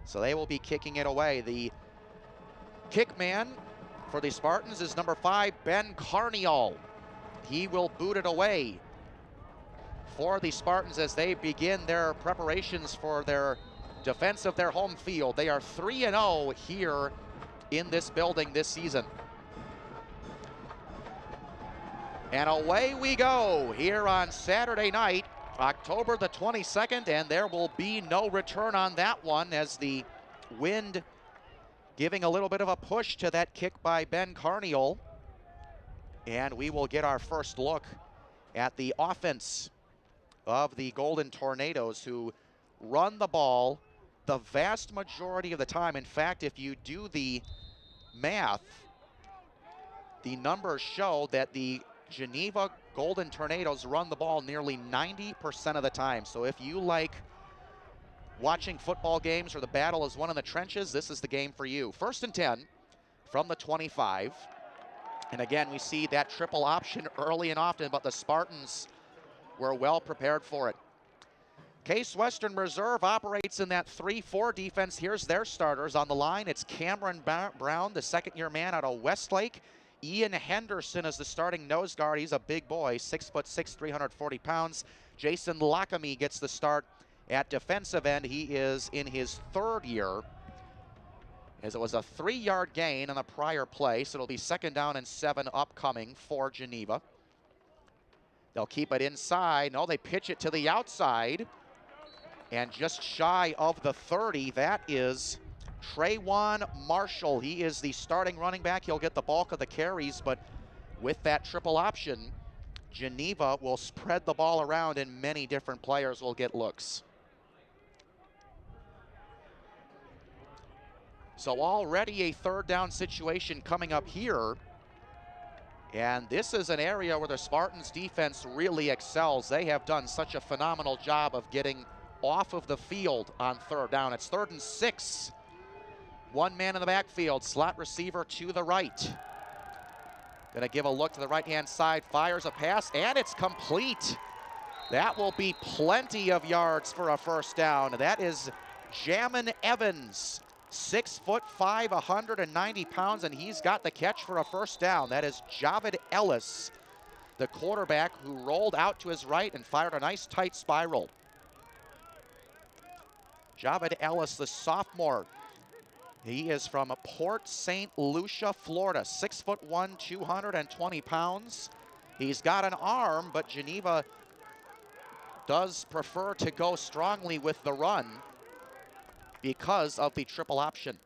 So they will be kicking it away. The kick man for the Spartans is number 5, Ben Carniol. He will boot it away for the Spartans as they begin their preparations for their defense of their home field. They are 3-0 here in this building this season. And away we go here on Saturday night, October the 22nd, and there will be no return on that one as the wind giving a little bit of a push to that kick by Ben Carniol. And we will get our first look at the offense of the Golden Tornadoes, who run the ball the vast majority of the time. In fact, if you do the math, the numbers show that the Geneva Golden Tornadoes run the ball nearly 90% of the time. So if you like watching football games or the battle is won in the trenches, this is the game for you. 1st and 10 from the 25. And again, we see that triple option early and often, but the Spartans were well prepared for it. Case Western Reserve operates in that 3-4 defense. Here's their starters on the line. It's Cameron Brown, the second-year man out of Westlake. Ian Henderson is the starting nose guard. He's a big boy, 6'6", 340 pounds. Jason Lockamy gets the start at defensive end. He is in his 3rd year, as it was a 3-yard gain on the prior play. So it'll be 2nd down and 7 upcoming for Geneva. They'll keep it inside. No, they pitch it to the outside. And just shy of the 30, that is Trayvon Marshall. He is the starting running back. He'll get the bulk of the carries, but with that triple option, Geneva will spread the ball around and many different players will get looks. So already a 3rd down situation coming up here. And this is an area where the Spartans defense really excels. They have done such a phenomenal job of getting off of the field on 3rd down. It's 3rd and 6. One man in the backfield, slot receiver to the right. Gonna give a look to the right-hand side, fires a pass, and it's complete. That will be plenty of yards for a 1st down. That is Jamin Evans, 6'5", 190 pounds, and he's got the catch for a 1st down. That is Javid Ellis, the quarterback, who rolled out to his right and fired a nice tight spiral. Javid Ellis, the sophomore. He is from Port St. Lucia, Florida, 6'1", 220 pounds. He's got an arm, but Geneva does prefer to go strongly with the run because of the triple option.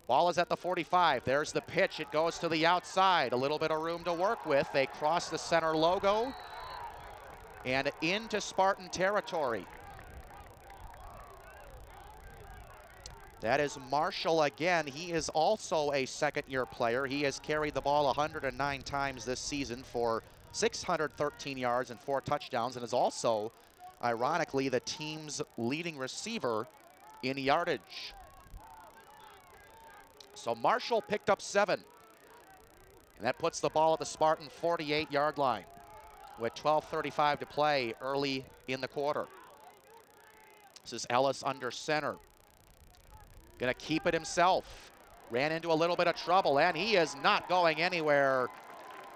Ball is at the 45. There's the pitch. It goes to the outside. A little bit of room to work with. They cross the center logo and into Spartan territory. That is Marshall again. He is also a 2nd-year player. He has carried the ball 109 times this season for 613 yards and 4 touchdowns, and is also, ironically, the team's leading receiver in yardage. So Marshall picked up 7. And that puts the ball at the Spartan 48-yard line with 12:35 to play early in the quarter. This is Ellis under center. Gonna keep it himself. Ran into a little bit of trouble, and he is not going anywhere.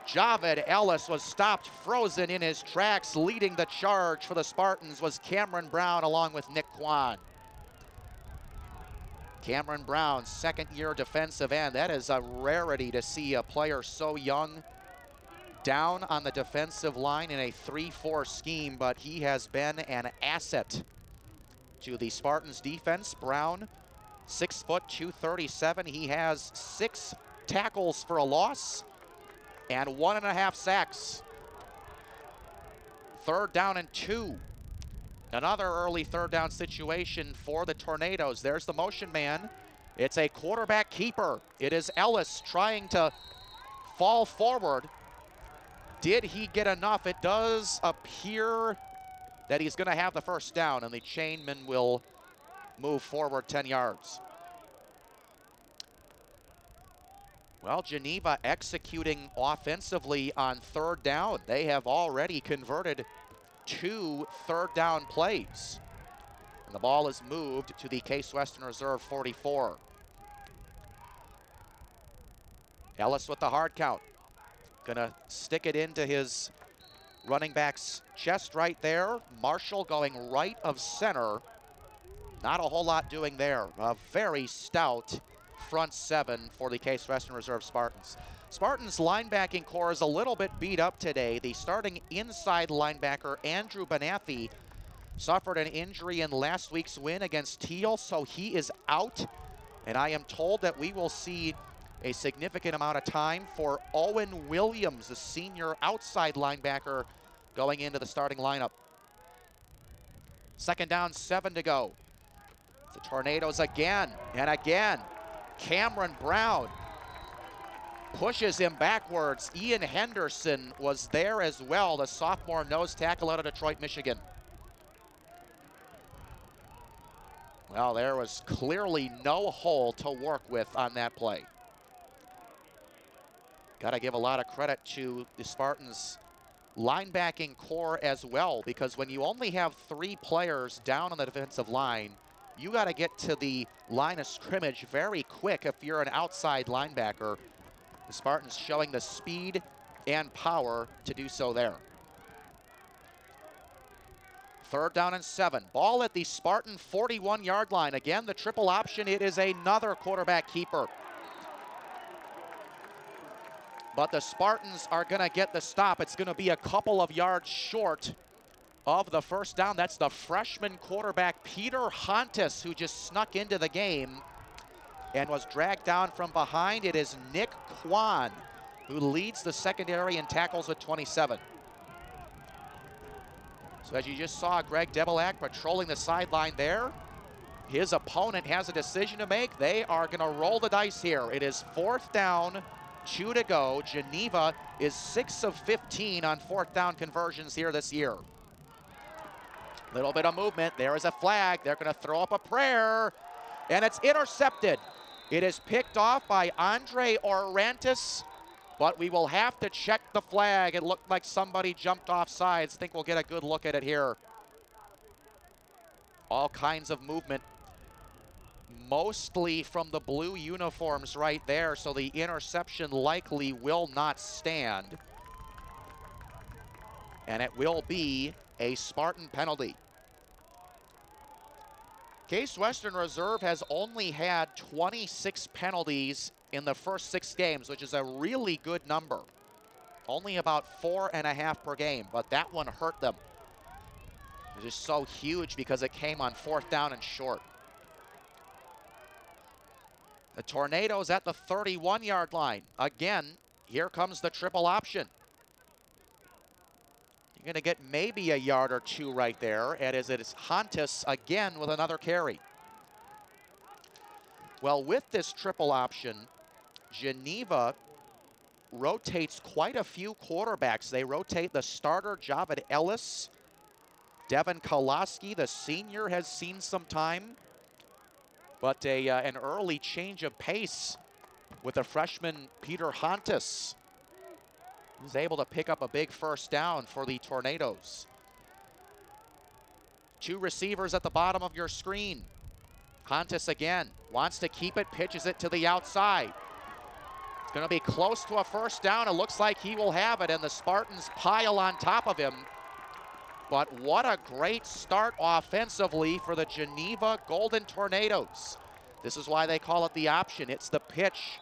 Javid Ellis was stopped frozen in his tracks. Leading the charge for the Spartans was Cameron Brown along with Nick Kwan. Cameron Brown, 2nd-year defensive end. That is a rarity to see a player so young down on the defensive line in a 3-4 scheme, but he has been an asset to the Spartans defense. Brown, 6', 237. He has 6 tackles for a loss and 1.5 sacks. 3rd down and 2. Another early 3rd down situation for the Tornadoes. There's the motion man. It's a quarterback keeper. It is Ellis trying to fall forward. Did he get enough? It does appear that he's going to have the 1st down, and the chainman will move forward 10 yards. Well, Geneva executing offensively on 3rd down. They have already converted 2 3rd down plays. And the ball is moved to the Case Western Reserve 44. Ellis with the hard count. Gonna stick it into his running back's chest right there. Marshall going right of center. Not a whole lot doing there. A very stout front seven for the Case Western Reserve Spartans. Spartans linebacking core is a little bit beat up today. The starting inside linebacker, Andrew Benathi, suffered an injury in last week's win against Teal, so he is out. And I am told that we will see a significant amount of time for Owen Williams, the senior outside linebacker, going into the starting lineup. Second down, 7 to go. The Tornadoes again and again. Cameron Brown pushes him backwards. Ian Henderson was there as well, the sophomore nose tackle out of Detroit, Michigan. Well, there was clearly no hole to work with on that play. Got to give a lot of credit to the Spartans linebacking core as well, because when you only have 3 players down on the defensive line, you got to get to the line of scrimmage very quick if you're an outside linebacker. The Spartans showing the speed and power to do so there. Third down and 7. Ball at the Spartan 41-yard line. Again, the triple option. It is another quarterback keeper. But the Spartans are going to get the stop. It's going to be a couple of yards short of the first down. That's the freshman quarterback, Peter Hontus, who just snuck into the game and was dragged down from behind. It is Nick Kwan who leads the secondary and tackles at 27. So as you just saw, Greg Debelak patrolling the sideline there. His opponent has a decision to make. They are going to roll the dice here. It is 4th down, 2 to go. Geneva is 6 of 15 on 4th down conversions here this year. Little bit of movement. There is a flag. They're going to throw up a prayer, and it's intercepted. It is picked off by Andre Orantes, but we will have to check the flag. It looked like somebody jumped off sides. Think we'll get a good look at it here. All kinds of movement, mostly from the blue uniforms right there, so the interception likely will not stand. And it will be a Spartan penalty. Case Western Reserve has only had 26 penalties in the first 6 games, which is a really good number. Only about 4.5 per game, but that one hurt them. It was just so huge because it came on 4th down and short. The Tornadoes at the 31-yard line. Again, here comes the triple option. You're going to get maybe a yard or 2 right there. And it is Hontus again with another carry. Well, with this triple option, Geneva rotates quite a few quarterbacks. They rotate the starter, Javid Ellis. Devin Koloski, the senior, has seen some time. But an early change of pace with the freshman Peter Hontus, who's able to pick up a big first down for the Tornadoes. 2 receivers at the bottom of your screen. Hontus again wants to keep it, pitches it to the outside. It's going to be close to a first down. It looks like he will have it, and the Spartans pile on top of him. But what a great start offensively for the Geneva Golden Tornadoes. This is why they call it the option. It's the pitch,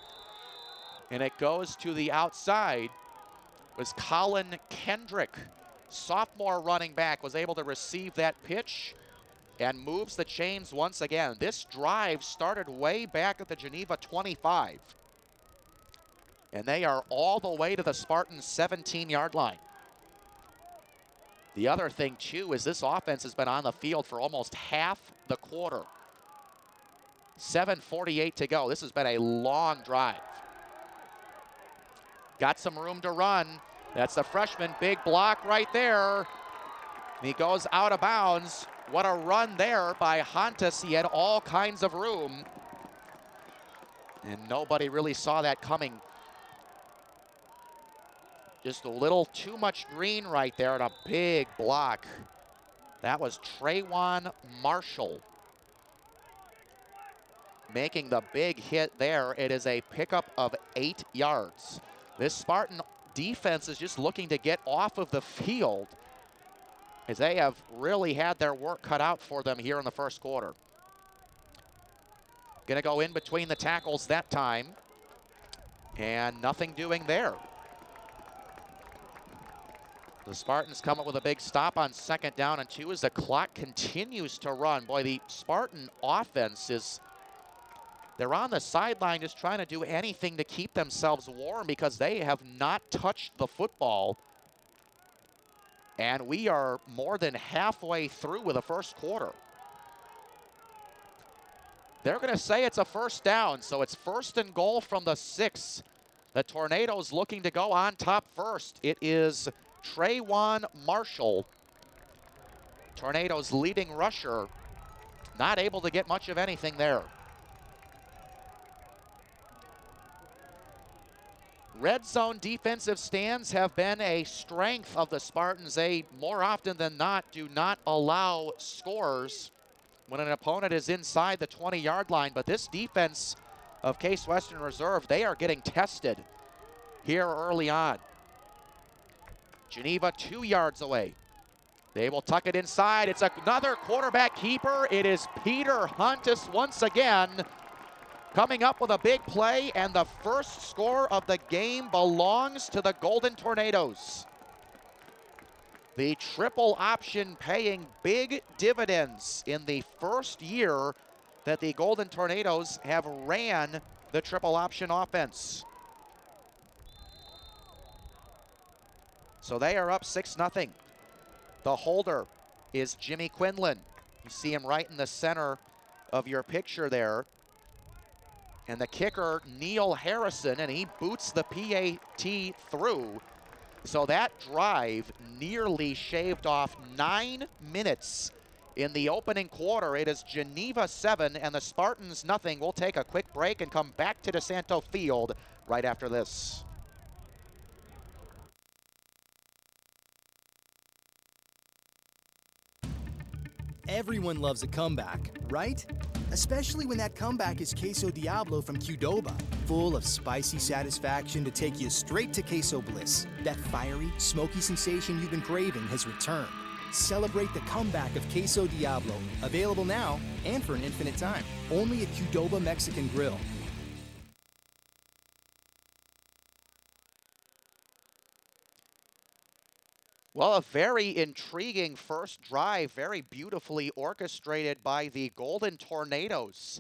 and it goes to the outside. It was Colin Kendrick, sophomore running back, was able to receive that pitch and moves the chains once again. This drive started way back at the Geneva 25. And they are all the way to the Spartan 17-yard line. The other thing, too, is this offense has been on the field for almost half the quarter. 7:48 to go. This has been a long drive. Got some room to run. That's the freshman, big block right there. He goes out of bounds. What a run there by Hontus. He had all kinds of room. And nobody really saw that coming. Just a little too much green right there and a big block That was Trayvon Marshall making the big hit there. It is a pickup of 8 yards. This Spartan defense is just looking to get off of the field, as they have really had their work cut out for them here in the first quarter. Gonna go in between the tackles that time, and nothing doing there. The Spartans come up with a big stop on 2nd down and 2 as the clock continues to run. Boy, the Spartan offense is, they're on the sideline just trying to do anything to keep themselves warm because they have not touched the football. And we are more than halfway through with the first quarter. They're going to say it's a first down, so it's 1st and goal from the 6. The Tornadoes looking to go on top first. It is Trayvon Marshall, Tornadoes' leading rusher, not able to get much of anything there. Red zone defensive stands have been a strength of the Spartans. They, more often than not, do not allow scores when an opponent is inside the 20-yard line. But this defense of Case Western Reserve, they are getting tested here early on. Geneva 2 yards away. They will tuck it inside. It's another quarterback keeper. It is Peter Huntus once again coming up with a big play, and the first score of the game belongs to the Golden Tornadoes. The triple option paying big dividends in the first year that the Golden Tornadoes have ran the triple option offense. So they are up 6-0. The holder is Jimmy Quinlan. You see him right in the center of your picture there. And the kicker, Neil Harrison, and he boots the PAT through. So that drive nearly shaved off 9 minutes in the opening quarter. It is Geneva 7 and the Spartans nothing. We'll take a quick break and come back to DeSanto Field right after this. Everyone loves a comeback, right? Especially when that comeback is Queso Diablo from Qdoba, full of spicy satisfaction to take you straight to queso bliss. That fiery, smoky sensation you've been craving has returned. Celebrate the comeback of Queso Diablo, available now and for an infinite time, only at Qdoba Mexican Grill. Well, a very intriguing first drive, very beautifully orchestrated by the Golden Tornadoes,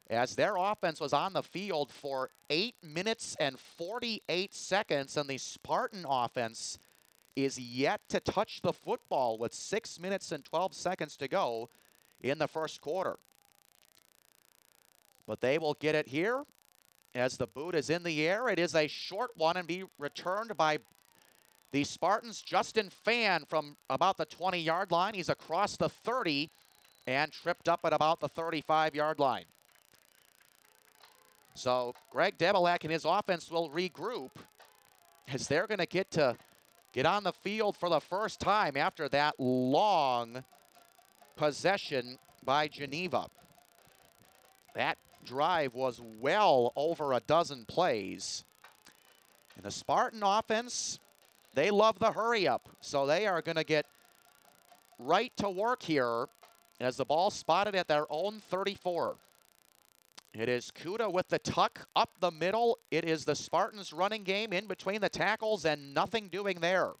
as their offense was on the field for 8 minutes and 48 seconds, and the Spartan offense is yet to touch the football with 6 minutes and 12 seconds to go in the first quarter. But they will get it here as the boot is in the air. It is a short one and be returned by the Spartans' Justin Fan from about the 20-yard line. He's across the 30 and tripped up at about the 35-yard line. So Greg Debilak and his offense will regroup as they're going to get on the field for the first time after that long possession by Geneva. That drive was well over a dozen plays. And the Spartan offense, they love the hurry up, so they are going to get right to work here as the ball spotted at their own 34. It is Kuda with the tuck up the middle. It is the Spartans running game in between the tackles and nothing doing there.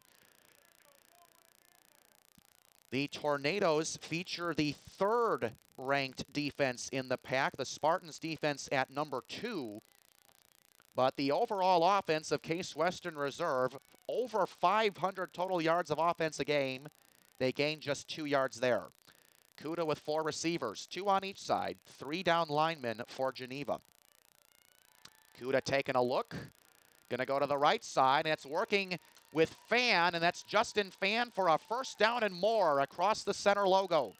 The Tornadoes feature the 3rd ranked defense in the pack, the Spartans defense at number 2. But the overall offense of Case Western Reserve, over 500 total yards of offense a game. They gain just 2 yards there. Kuda with 4 receivers, 2 on each side, 3 down linemen for Geneva. Kuda taking a look, gonna go to the right side, and it's working with Fan, and that's Justin Fan for a first down and more across the center logo.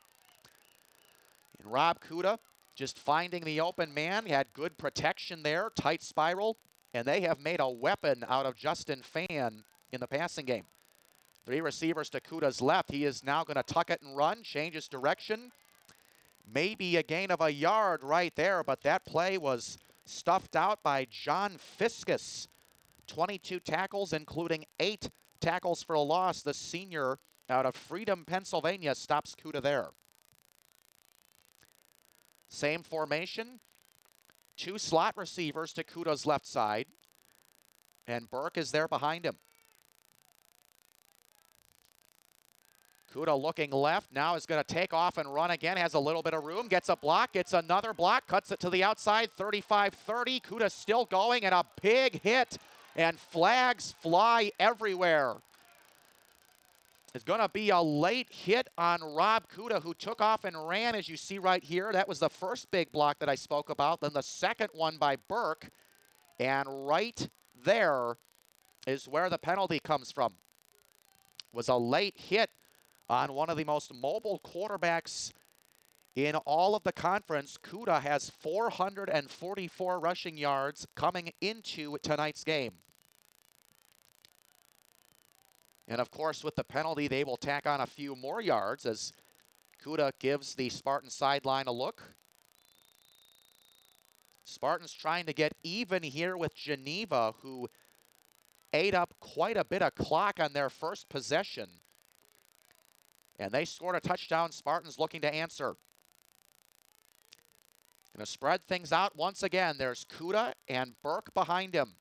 And Rob Kuda just finding the open man. He had good protection there, tight spiral, and they have made a weapon out of Justin Fan in the passing game. Three receivers to Kuda's left. He is now going to tuck it and run, changes direction. Maybe a gain of a yard right there, but that play was stuffed out by John Fiskus. 22 tackles, including 8 tackles for a loss. The senior out of Freedom, Pennsylvania, stops Kuda there. Same formation. 2 slot receivers to Kuda's left side. And Burke is there behind him. Kuda looking left, now is going to take off and run again, has a little bit of room, gets a block, gets another block, cuts it to the outside, 35-30. Kuda still going, and a big hit, and flags fly everywhere. It's going to be a late hit on Rob Kuda, who took off and ran, as you see right here. That was the first big block that I spoke about, then the second one by Burke, and right there is where the penalty comes from. Was a late hit on one of the most mobile quarterbacks in all of the conference. Kuda has 444 rushing yards coming into tonight's game. And of course, with the penalty, they will tack on a few more yards as Kuda gives the Spartan sideline a look. Spartans trying to get even here with Geneva, who ate up quite a bit of clock on their first possession. And they scored a touchdown. Spartans looking to answer. Going to spread things out once again. There's Kuda and Burke behind him.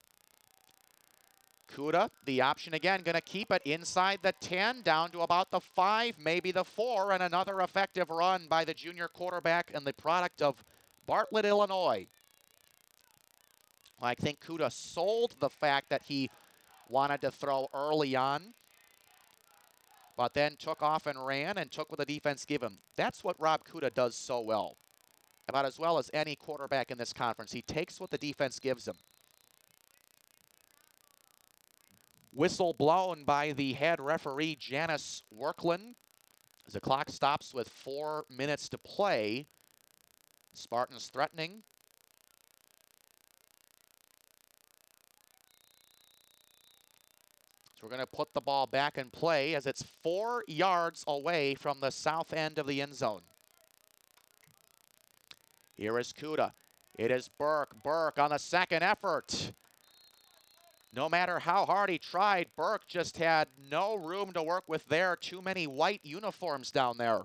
Kuda, the option again, going to keep it inside the 10, down to about the 5, maybe the 4, and another effective run by the junior quarterback and the product of Bartlett, Illinois. I think Kuda sold the fact that he wanted to throw early on, but then took off and ran and took what the defense gave him. That's what Rob Kuda does so well, about as well as any quarterback in this conference. He takes what the defense gives him. Whistle blown by the head referee, Janice Workland, as the clock stops with 4 minutes to play. Spartans threatening. So we're going to put the ball back in play as it's 4 yards away from the south end of the end zone. Here is Kuda. It is Burke. Burke on the second effort. No matter how hard he tried, Burke just had no room to work with there. Too many white uniforms down there.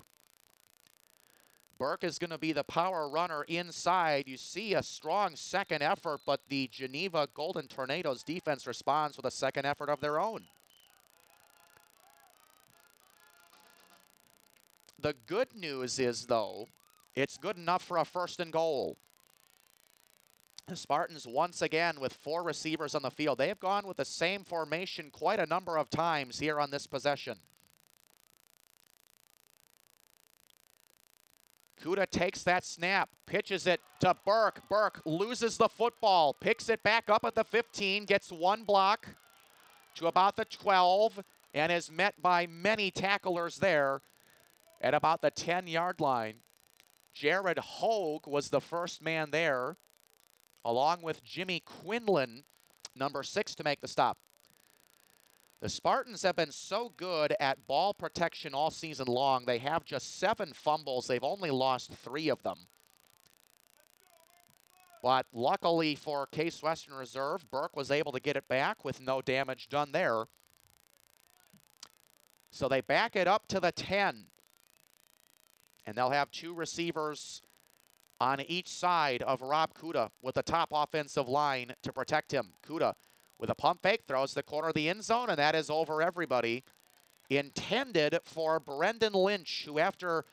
Burke is going to be the power runner inside. You see a strong second effort, but the Geneva Golden Tornadoes defense responds with a second effort of their own. The good news is, though, it's good enough for a 1st and goal. The Spartans once again with 4 receivers on the field. They have gone with the same formation quite a number of times here on this possession. Kuda takes that snap, pitches it to Burke. Burke loses the football, picks it back up at the 15, gets 1 block to about the 12, and is met by many tacklers there at about the 10-yard line. Jared Hogue was the first man there, along with Jimmy Quinlan, number 6, to make the stop. The Spartans have been so good at ball protection all season long. They have just 7 fumbles. They've only lost 3 of them. But luckily for Case Western Reserve, Burke was able to get it back with no damage done there. So they back it up to the 10. And they'll have 2 receivers on each side of Rob Kuda with the top offensive line to protect him. Kuda with a pump fake, throws the corner of the end zone, and that is over everybody. Intended for Brendan Lynch, who after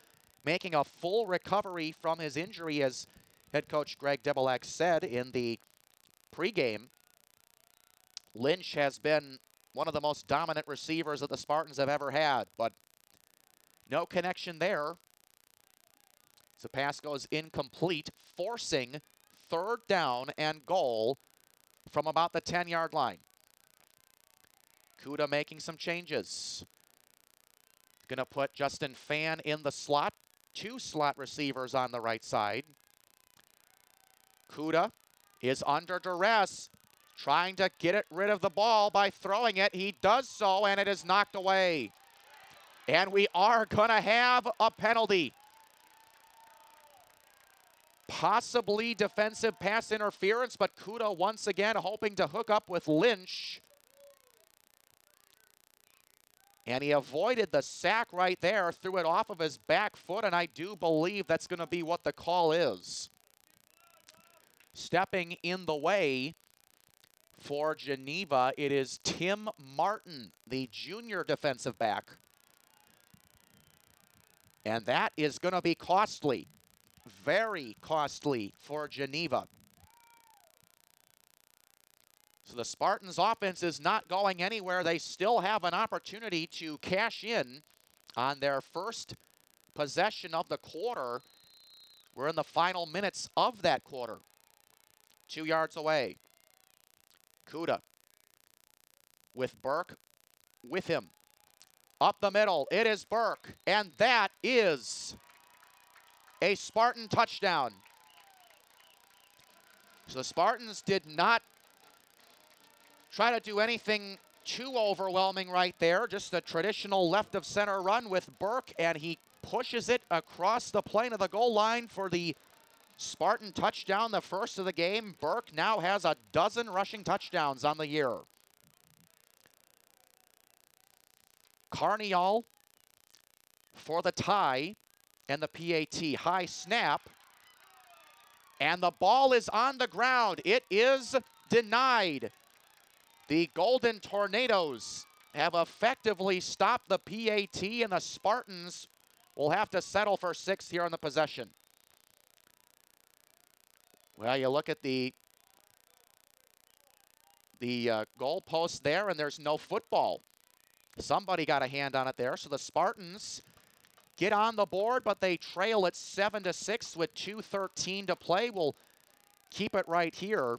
making a full recovery from his injury, as head coach Greg Debelak said in the pregame, Lynch has been one of the most dominant receivers that the Spartans have ever had, but no connection there. The pass goes incomplete, forcing 3rd down and goal from about the 10-yard line. Kuda making some changes. Going to put Justin Fan in the slot. 2 slot receivers on the right side. Kuda is under duress. trying to get rid of the ball by throwing it. He does so, and it is knocked away. And we are going to have a penalty. Possibly defensive pass interference, but Kuda once again hoping to hook up with Lynch. And he avoided the sack right there, threw it off of his back foot, and I do believe that's going to be what the call is. Stepping in the way for Geneva, it is Tim Martin, the junior defensive back. And that is going to be costly, very costly for Geneva. So the Spartans' offense is not going anywhere. They still have an opportunity to cash in on their first possession of the quarter. We're in the final minutes of that quarter. 2 yards away. Kuda with Burke with him. Up the middle, it is Burke, and that is a Spartan touchdown. So the Spartans did not try to do anything too overwhelming right there. Just a traditional left of center run with Burke, and he pushes it across the plane of the goal line for the Spartan touchdown, the first of the game. Burke now has a dozen rushing touchdowns on the year. Carnial for the tie and the PAT. High snap, and the ball is on the ground. It is denied. The Golden Tornadoes have effectively stopped the PAT, and the Spartans will have to settle for 6 here on the possession. Well, you look at the goal post there, and there's no football. Somebody got a hand on it there, so the Spartans get on the board, but they trail at 7-6 with 2:13 to play. We'll keep it right here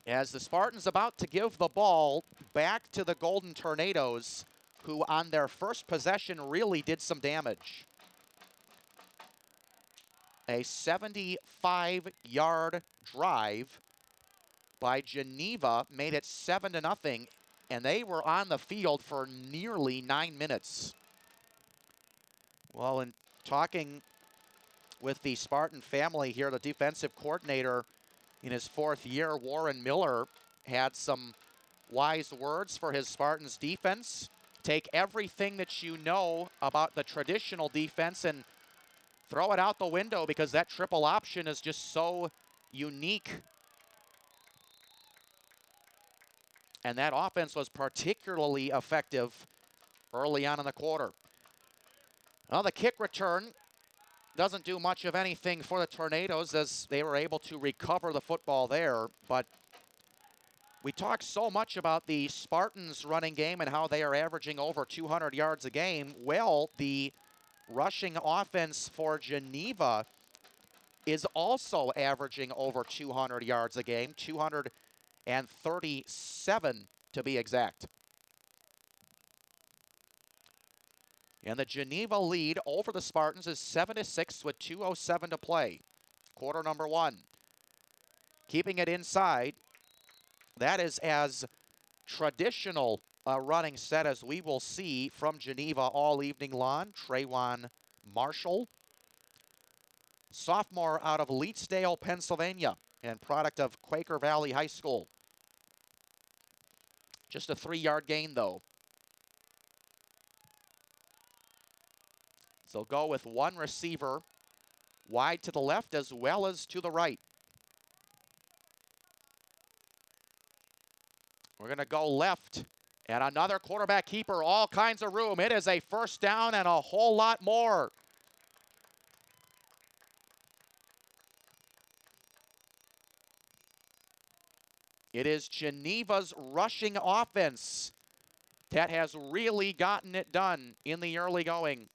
as the Spartans about to give the ball back to the Golden Tornadoes, who on their first possession really did some damage. A 75-yard drive by Geneva made it 7-0, and they were on the field for nearly 9 minutes. Well, in talking with the Spartan family here, the defensive coordinator in his 4th year, Warren Miller, had some wise words for his Spartans defense. Take everything that you know about the traditional defense and throw it out the window, because that triple option is just so unique. And that offense was particularly effective early on in the quarter. Well, the kick return doesn't do much of anything for the Tornadoes, as they were able to recover the football there. But we talk so much about the Spartans running game and how they are averaging over 200 yards a game. Well, the rushing offense for Geneva is also averaging over 200 yards a game, 237 to be exact. And the Geneva lead over the Spartans is 7-6 with 2:07 to play. Quarter number 1. Keeping it inside. That is as traditional a running set as we will see from Geneva all evening long. Trayvon Marshall, sophomore out of Leetsdale, Pennsylvania, and product of Quaker Valley High School. Just a 3-yard gain, though. So go with one receiver wide to the left as well as to the right. We're going to go left, and another quarterback keeper, all kinds of room. It is a first down and a whole lot more. It is Geneva's rushing offense that has really gotten it done in the early going.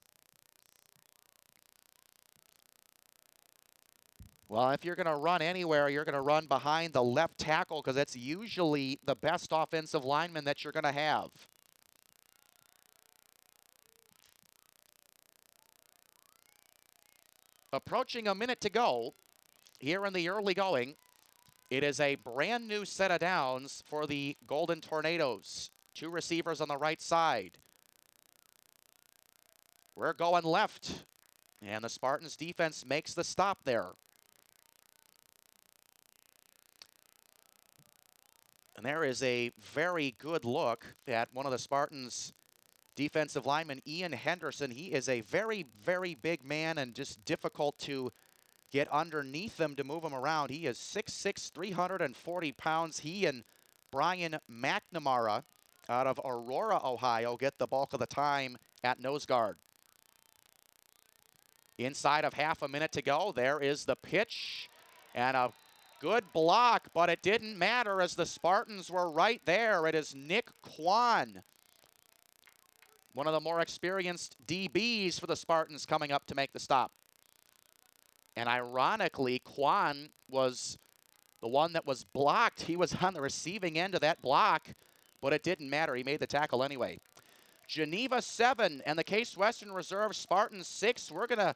Well, if you're going to run anywhere, you're going to run behind the left tackle, because that's usually the best offensive lineman that you're going to have. Approaching a minute to go here in the early going. It is a brand new set of downs for the Golden Tornadoes. 2 receivers on the right side. We're going left, and the Spartans defense makes the stop there. And there is a very good look at one of the Spartans' defensive linemen, Ian Henderson. He is a very, very big man and just difficult to get underneath him to move him around. He is 6'6", 340 pounds. He and Brian McNamara out of Aurora, Ohio, get the bulk of the time at nose guard. Inside of half a minute to go, there is the pitch and a good block, but it didn't matter as the Spartans were right there. It is Nick Kwan, one of the more experienced DBs for the Spartans, coming up to make the stop. And ironically, Kwan was the one that was blocked. He was on the receiving end of that block, but it didn't matter. He made the tackle anyway. Geneva 7 and the Case Western Reserve Spartans 6. We're going to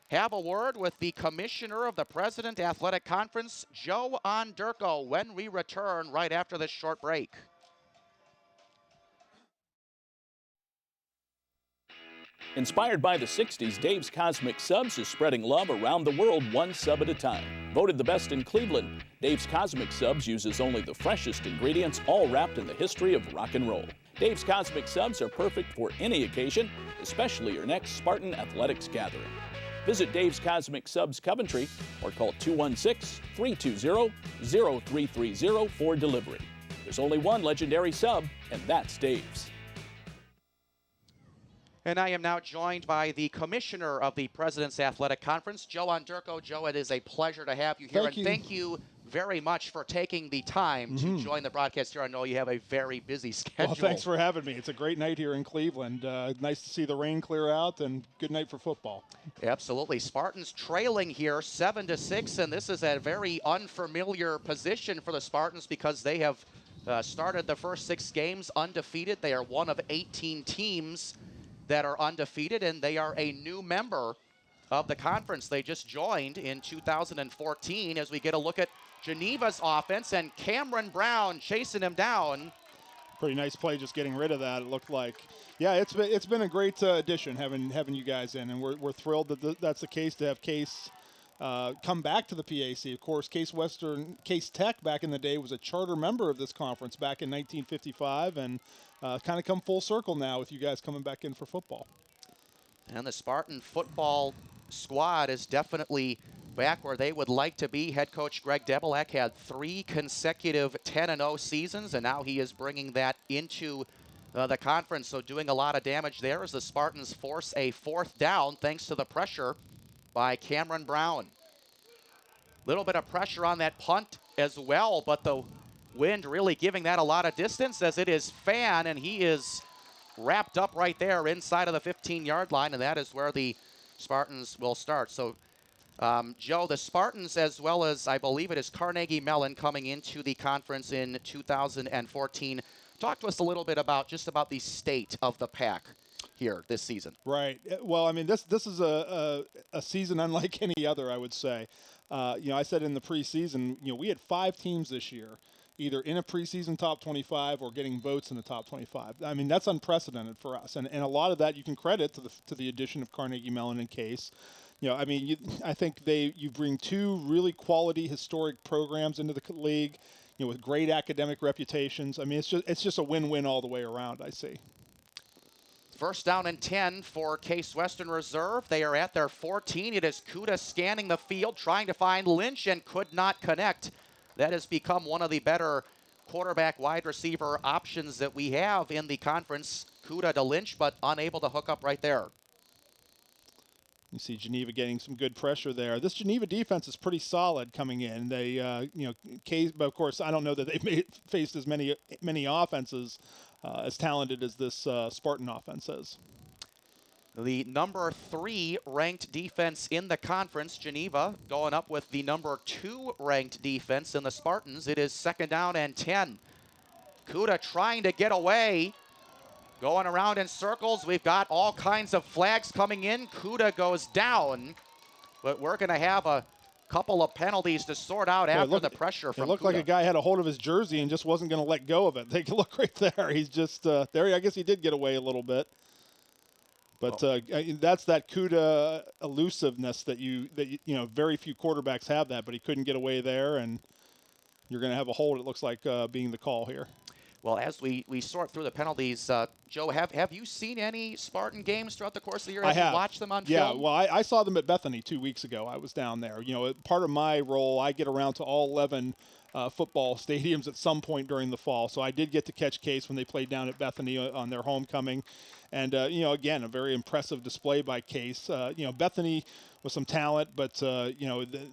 have a word with the commissioner of the President Athletic Conference, Joe Onderko, when we return right after this short break. Inspired by the 60s, Dave's Cosmic Subs is spreading love around the world one sub at a time. Voted the best in Cleveland, Dave's Cosmic Subs uses only the freshest ingredients, all wrapped in the history of rock and roll. Dave's Cosmic Subs are perfect for any occasion, especially your next Spartan Athletics gathering. Visit Dave's Cosmic Subs Coventry or call 216-320-0330 for delivery. There's only one legendary sub, and that's Dave's. And I am now joined by the commissioner of the President's Athletic Conference, Joe Onderko. Joe, it is a pleasure to have you here. Thank you very much for taking the time to join the broadcast here. I know you have a very busy schedule. Well, thanks for having me. It's a great night here in Cleveland. Nice to see the rain clear out, and good night for football. Absolutely. Spartans trailing here 7-6, and this is a very unfamiliar position for the Spartans because they have started the first 6 games undefeated. They are one of 18 teams that are undefeated, and they are a new member of the conference. They just joined in 2014 as we get a look at Geneva's offense and Cameron Brown chasing him down. Pretty nice play just getting rid of that, it looked like. Yeah, it's been a great addition having you guys in, and we're thrilled that that's the case, to have Case come back to the PAC. Of course, Case Tech back in the day was a charter member of this conference back in 1955, and kind of come full circle now with you guys coming back in for football. And the Spartan football squad is definitely back where they would like to be. Head coach Greg Debelak had 3 consecutive 10-0 seasons, and now he is bringing that into the conference, so doing a lot of damage there as the Spartans force a 4th down thanks to the pressure by Cameron Brown. Little bit of pressure on that punt as well, but the wind really giving that a lot of distance as it is Fan, and he is wrapped up right there inside of the 15-yard line, and that is where the Spartans will start. So, Joe, the Spartans, as well as I believe it is Carnegie Mellon coming into the conference in 2014. Talk to us a little bit about the state of the pack here this season. Right. Well, I mean, this is a season unlike any other, I would say. I said in the preseason, we had 5 teams this year, either in a preseason top 25 or getting votes in the top 25. I mean, that's unprecedented for us. And a lot of that you can credit to the addition of Carnegie Mellon and Case. I think you bring 2 really quality historic programs into the league, with great academic reputations. I mean, it's just a win-win all the way around, I see. First down and 10 for Case Western Reserve. They are at their 14. It is Kuda scanning the field, trying to find Lynch, and could not connect. That has become one of the better quarterback wide receiver options that we have in the conference. Kuda to Lynch, but unable to hook up right there. You see Geneva getting some good pressure there. This Geneva defense is pretty solid coming in. They, Case, but of course, I don't know that they've faced as many offenses as talented as this Spartan offense is. The number 3 ranked defense in the conference, Geneva, going up with the number 2 ranked defense in the Spartans. It is 2nd down and 10. Kuda trying to get away, going around in circles. We've got all kinds of flags coming in. Kuda goes down, but we're going to have a couple of penalties to sort out after the pressure from It looked Kuda. like a guy had a hold of his jersey and just wasn't going to let go of it. Take a look right there. He's just there. I guess he did get away a little bit. But that's that Kuda elusiveness that you very few quarterbacks have that, but he couldn't get away there, and you're going to have a hold, it looks like, being the call here. Well, as we sort through the penalties, Joe, have you seen any Spartan games throughout the course of the year? I have. You watched them on film? film? Well, I saw them at Bethany 2 weeks ago. I was down there. Part of my role, I get around to all 11 football stadiums at some point during the fall. So I did get to catch Case when they played down at Bethany on their homecoming. And, again, a very impressive display by Case. Bethany with some talent, but, the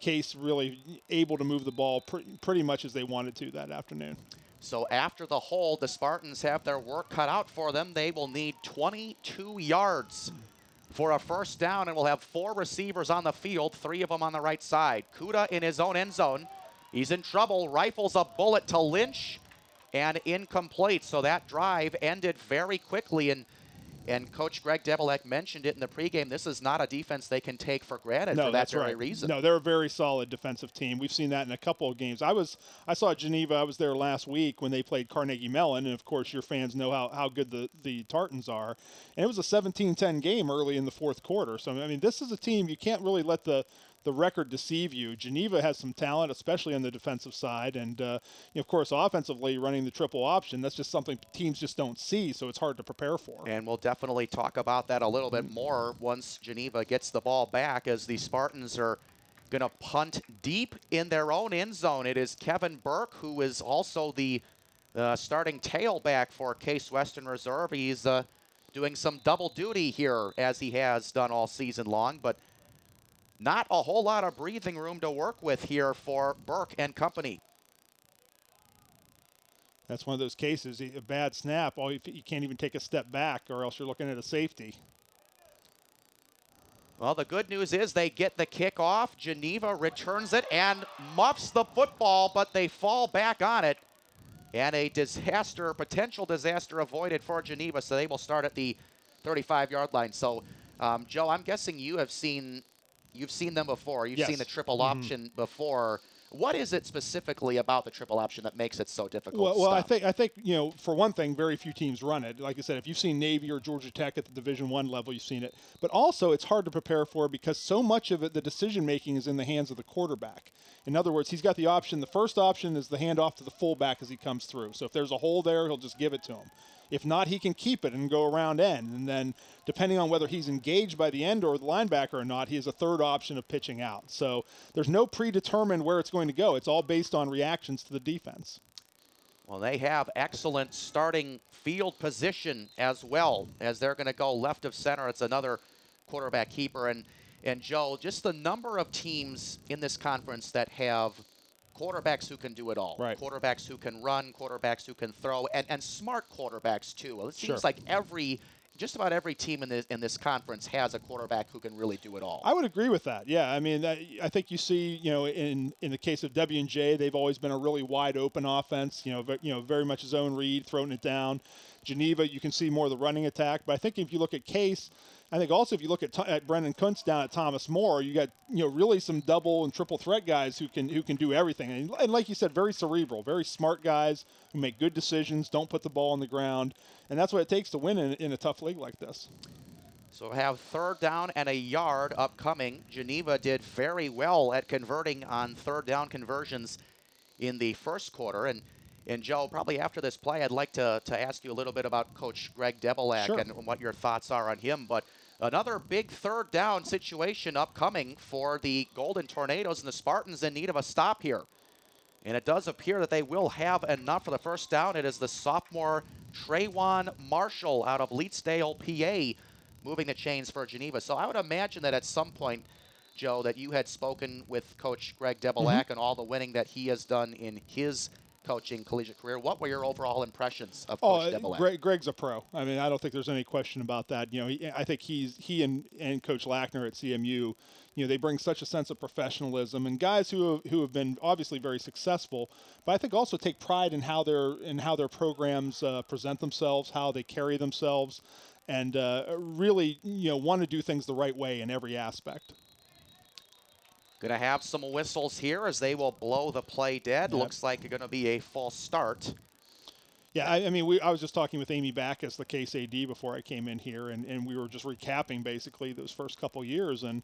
Case really able to move the ball pretty much as they wanted to that afternoon. So after the hold, the Spartans have their work cut out for them. They will need 22 yards for a first down, and we'll have 4 receivers on the field, 3 of them on the right side. Kuda in his own end zone. He's in trouble, rifles a bullet to Lynch, and incomplete. So that drive ended very quickly, and Coach Greg Devilek mentioned it in the pregame. This is not a defense they can take for granted for that very reason. No, they're a very solid defensive team. We've seen that in a couple of games. I saw Geneva. I was there last week when they played Carnegie Mellon, and of course your fans know how good the Tartans are. And it was a 17-10 game early in the fourth quarter. So I mean, this is a team you can't really let the record deceive you. Geneva has some talent, especially on the defensive side, and of course, offensively running the triple option. That's just something teams just don't see, so it's hard to prepare for. And we'll definitely talk about that a little bit more once Geneva gets the ball back, as the Spartans are going to punt deep in their own end zone. It is Kevin Burke, who is also the starting tailback for Case Western Reserve. He's doing some double duty here, as he has done all season long, but not a whole lot of breathing room to work with here for Burke and company. That's one of those cases, a bad snap, you can't even take a step back, or else you're looking at a safety. Well, the good news is they get the kick off. Geneva returns it and muffs the football, but they fall back on it. And a potential disaster avoided for Geneva, so they will start at the 35-yard line. So, Joe, I'm guessing you've seen them before. You've seen the triple option before. What is it specifically about the triple option that makes it so difficult? Well, I think for one thing, very few teams run it. Like I said, if you've seen Navy or Georgia Tech at the Division I level, you've seen it. But also, it's hard to prepare for because so much of it, the decision making is in the hands of the quarterback. In other words, he's got the option. The first option is the handoff to the fullback as he comes through. So if there's a hole there, he'll just give it to him. If not, he can keep it and go around end. And then depending on whether he's engaged by the end or the linebacker or not, he has a third option of pitching out. So there's no predetermined where it's going to go. It's all based on reactions to the defense. Well, they have excellent starting field position as well, as they're going to go left of center. It's another quarterback keeper. And Joe, just the number of teams in this conference that have quarterbacks who can do it all. Right. Quarterbacks who can run, quarterbacks who can throw, and smart quarterbacks too. Well, it seems like just about every team in this conference has a quarterback who can really do it all. I would agree with that. Yeah, I mean, I think you see, in the case of W&J, they've always been a really wide open offense. Very much zone read, throwing it down. Geneva, you can see more of the running attack. But I think if you look at Case, I think also if you look at Brendan Kuntz down at Thomas More, you got really some double and triple threat guys who can do everything. And like you said, very cerebral, very smart guys who make good decisions, don't put the ball on the ground, and that's what it takes to win in a tough league like this. So have third down and a yard upcoming. Geneva did very well at converting on third down conversions in the first quarter. And Joe, probably after this play, I'd like to ask you a little bit about Coach Greg Devilek and what your thoughts are on him. But another big third down situation upcoming for the Golden Tornadoes, and the Spartans in need of a stop here. And it does appear that they will have enough for the first down. It is the sophomore Trayvon Marshall out of Leetsdale, PA, moving the chains for Geneva. So I would imagine that at some point, Joe, that you had spoken with Coach Greg Devilek and all the winning that he has done in his coaching collegiate career. What were your overall impressions of Coach Devilek? Greg's a pro. I mean, I don't think there's any question about that. I think he and Coach Lackner at CMU, they bring such a sense of professionalism, and guys who have been obviously very successful, but I think also take pride in how their programs present themselves, how they carry themselves, and really want to do things the right way in every aspect. Going to have some whistles here as they will blow the play dead. Yep. Looks like it's going to be a false start. Yeah, I mean, I was just talking with Amy Backus, the case AD, before I came in here, and we were just recapping basically those first couple years. And,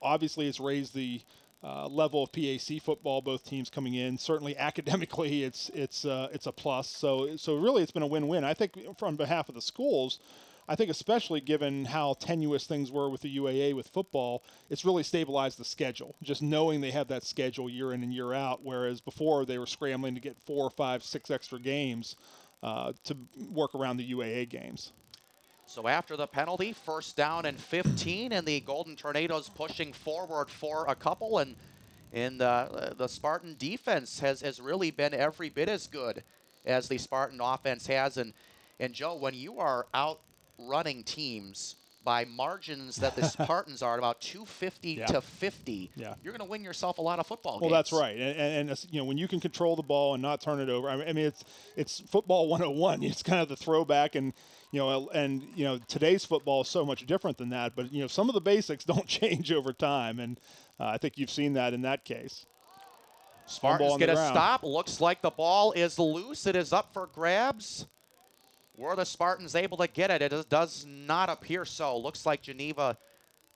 obviously it's raised the level of PAC football, both teams coming in. Certainly academically, it's a plus. So really it's been a win-win. I think from behalf of the schools, I think especially given how tenuous things were with the UAA with football, it's really stabilized the schedule. Just knowing they have that schedule year in and year out, whereas before they were scrambling to get 4, 5, 6 extra games to work around the UAA games. So after the penalty, 1st down and 15, and the Golden Tornadoes pushing forward for a couple, and the Spartan defense has really been every bit as good as the Spartan offense has. And Joe, when you are out running teams by margins that the Spartans are at about 250 to 50, you're going to win yourself a lot of football games. Well, that's right. And when you can control the ball and not turn it over, I mean it's football 101. It's kind of the throwback, and today's football is so much different than that. But some of the basics don't change over time, and I think you've seen that in that case. Spartans get a stop. Looks like the ball is loose. It is up for grabs. Were the Spartans able to get it? It does not appear so. Looks like Geneva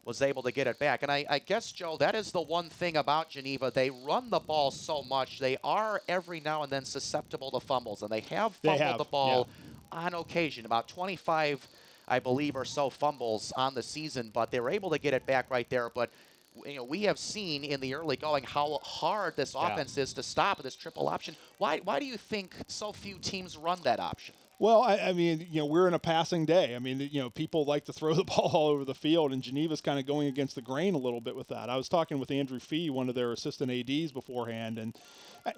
was able to get it back. And I guess, Joe, that is the one thing about Geneva. They run the ball so much. They are every now and then susceptible to fumbles, and they have fumbled the ball on occasion. About 25, I believe, or so fumbles on the season, but they're able to get it back right there. But we have seen in the early going how hard this offense is to stop this triple option. Why do you think so few teams run that option? Well, I mean, we're in a passing day. I mean, people like to throw the ball all over the field, and Geneva's kind of going against the grain a little bit with that. I was talking with Andrew Fee, one of their assistant ADs beforehand, and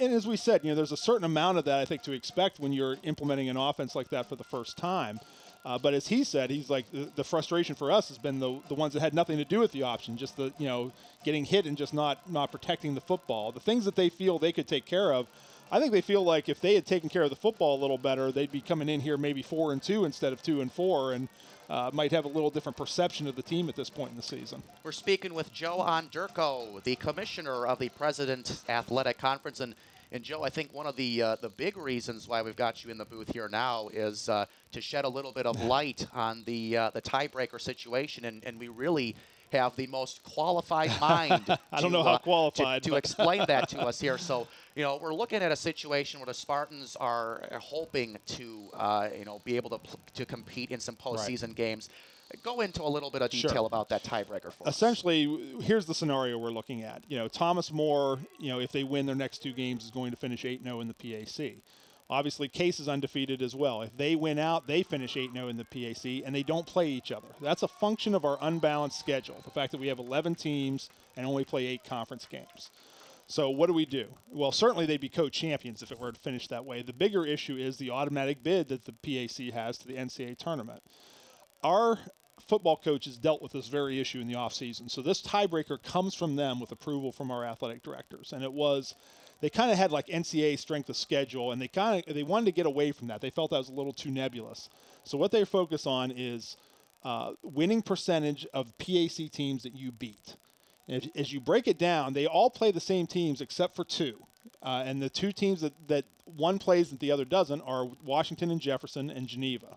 as we said, there's a certain amount of that I think to expect when you're implementing an offense like that for the first time. But as he said, he's like, the frustration for us has been the ones that had nothing to do with the option, just the getting hit and just not protecting the football. The things that they feel they could take care of, I think they feel like if they had taken care of the football a little better, they'd be coming in here maybe 4-2 instead of 2-4, and might have a little different perception of the team at this point in the season. We're speaking with Joe Ondurko, the commissioner of the President Athletic Conference. And Joe, I think one of the big reasons why we've got you in the booth here now is to shed a little bit of light on the tiebreaker situation, and we really have the most qualified mind I don't know how qualified to explain that to us here. So, we're looking at a situation where the Spartans are hoping to be able to compete in some postseason games. Go into a little bit of detail about that tiebreaker for us. Essentially, here's the scenario we're looking at. Thomas More, if they win their next 2 games, is going to finish 8-0 in the PAC. Obviously, Case is undefeated as well. If they win out, they finish 8-0 in the PAC, and they don't play each other. That's a function of our unbalanced schedule, the fact that we have 11 teams and only play 8 conference games. So what do? Well, certainly they'd be co-champions if it were to finish that way. The bigger issue is the automatic bid that the PAC has to the NCAA tournament. Our football coaches dealt with this very issue in the offseason. So this tiebreaker comes from them with approval from our athletic directors. And they kind of had like NCAA strength of schedule, and they wanted to get away from that. They felt that was a little too nebulous. So what they focus on is winning percentage of PAC teams that you beat. And as you break it down, they all play the same teams except for 2. And the 2 teams that one plays that the other doesn't are Washington and Jefferson and Geneva.